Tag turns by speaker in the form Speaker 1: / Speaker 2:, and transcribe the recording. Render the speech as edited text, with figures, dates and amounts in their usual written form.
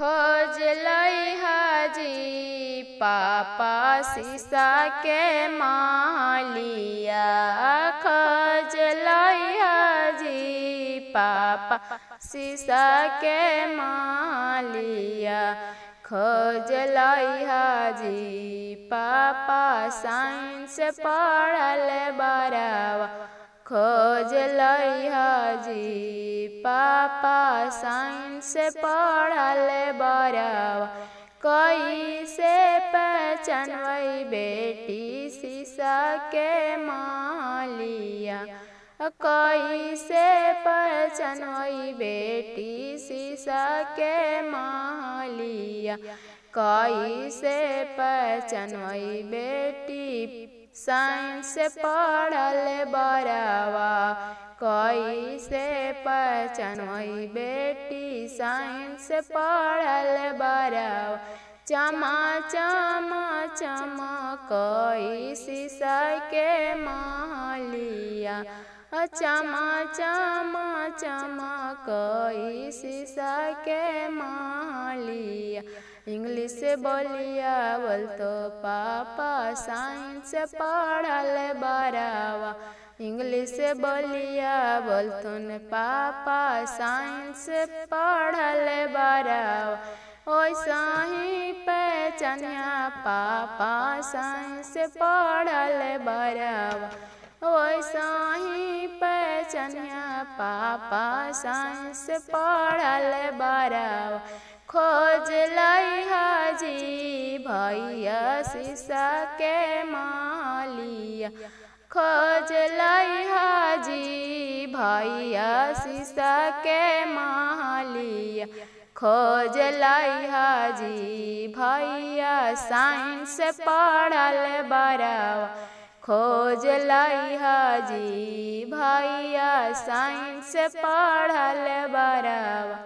Speaker 1: खोज लइहा जी पापा शीशा के मालिया। खोज लइहा जी पापा शीशा के मालिया। खोज लइहा जी पापा साइंस पढ़ल बरावा। खोज लइहा जी पापा साइंस पढ़ल बरावा। कैसे पहचानबै बेटी शीशा के मालिया। कैसे पहचानबै बेटी शीशा के मालिया। कैसे पहचानबै बेटी साइंस पढ़ल बरावा। कैसे पहचानबै बेटी साइंस पढ़ल बरावा। चमा चमा चमकै शीशा के मालिया। चमा चमा चमकै शीशा के मालिया। इंग्लिश बोलिया बोलतो पापा साइंस पढ़ल बरावा। इंग्लिश बोलिया बोलतुन पापा साइंस पढ़ल बरावा। ओइसा ही पहचानिया पापा साइंस पढ़ल बरावा। ओइसा ही पहचानिया पापा साइंस पढ़ल बरावा। खोज लइहा जी भैया शीशा के मालिया। खोज लइहा जी भैया शीशा के मालिया। खोज लइहा जी भैया साइंस पढ़ल बरावा। खोज लइहा जी भैया साइंस पढ़ल बरावा।